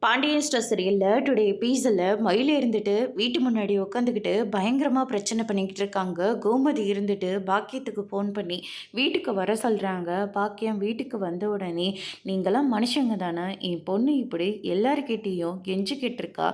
Pandian store சீரியல்ல today எபிசோட்ல மயில் இருந்துட்டு வீட்டு முன்னாடி உட்காந்துக்கிட்டு பயங்கரமாக பிரச்சனை பண்ணிக்கிட்டு இருக்காங்க. கோமதி இருந்துட்டு பாக்கியத்துக்கு ஃபோன் பண்ணி வீட்டுக்கு வர சொல்கிறாங்க. பாக்கியம் வீட்டுக்கு வந்த உடனே நீங்களாம் மனுஷங்க தானே, என் பொண்ணு இப்படி எல்லாருக்கிட்டேயும் கெஞ்சிக்கிட்டு இருக்கா,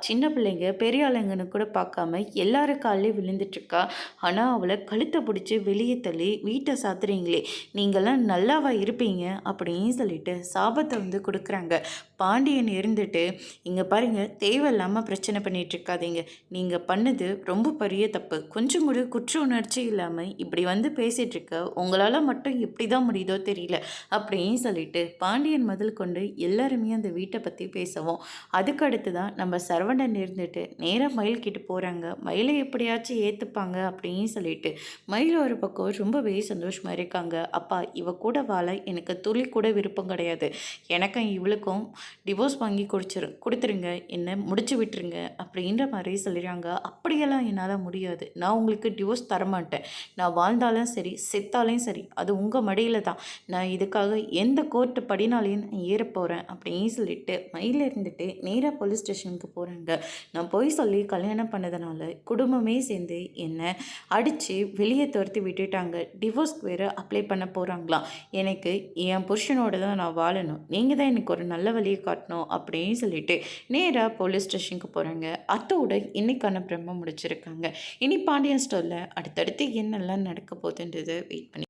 சின்ன பிள்ளைங்க பெரிய ஆளுங்கன்னு கூட பார்க்காம எல்லாரு காலையும் விழுந்துட்டுருக்கா. ஆனால் அவளை கழுத்தை பிடிச்சி வெளியே தள்ளி வீட்டை சாத்துறீங்களே, நீங்களாம் நல்லாவா இருப்பீங்க அப்படின்னு சொல்லிட்டு சாபத்தை வந்து கொடுக்குறாங்க. பாண்டியன் இருந்துட்டு, இங்கே பாருங்கள், தேவையில்லாமல் பிரச்சனை பண்ணிகிட்டு இருக்காதீங்க, நீங்கள் பண்ணது ரொம்ப பெரிய தப்பு, கொஞ்சம் கூட குற்ற உணர்ச்சி இல்லாமல் இப்படி வந்து பேசிகிட்டு இருக்க உங்களால் மட்டும் எப்படி தான் முடியுதோ தெரியல அப்படின்னு சொல்லிட்டு பாண்டியன் முதல் கொண்டு எல்லாருமே அந்த வீட்டை பற்றி பேசவும், அதுக்கடுத்து தான் நம்ம சரவணன் இருந்துட்டு நேராக மயில் கிட்ட போகிறாங்க. மயிலை எப்படியாச்சும் ஏற்றுப்பாங்க அப்படின்னு சொல்லிட்டு மயில் ஒரு பக்கம் ரொம்பவே சந்தோஷமாக இருக்காங்க. அப்பா, இவ கூட வாழ எனக்கு துளி கூட விருப்பம் கிடையாது, எனக்கும் இவளுக்கும் டிவோர்ஸ் வாங்கி கொடுத்துருங்க, என்னை முடிச்சு விட்டுருங்க அப்படின்ற மாதிரி சொல்லிடுறாங்க. அப்படியெல்லாம் என்னால் முடியாது, நான் உங்களுக்கு டிவோர்ஸ் தரமாட்டேன், நான் வாழ்ந்தாலும் சரி செத்தாலும் சரி அது உங்கள் மடியில் தான், நான் இதுக்காக எந்த கோர்ட்டு படினாலையும் நான் ஏற போகிறேன் அப்படின்னு சொல்லிட்டு மயில இருந்துட்டு நேராக போலீஸ் ஸ்டேஷனுக்கு போகிறாங்க. நான் போய் சொல்லி கல்யாணம் பண்ணதுனால குடும்பமே சேர்ந்து என்னை அடித்து வெளியே துரத்தி விட்டுட்டாங்க, டிவோர்ஸ்க்கு வேறு அப்ளை பண்ண போகிறாங்களாம், எனக்கு என் புருஷனோட தான் நான் வாழணும், நீங்கள் தான் எனக்கு ஒரு நல்ல வழியை காட்டணும் அப்படின்னு சொல்லிட்டு நேராக போலீஸ் ஸ்டேஷனுக்கு போகிறாங்க. அத்தோட இன்னைக்கான பிரம்ம முடிச்சிருக்காங்க. இனி பாண்டியன் ஸ்டோரில் அடுத்தடுத்து என்னெல்லாம் நடக்க போகுதுன்றதை வெயிட் பண்ணி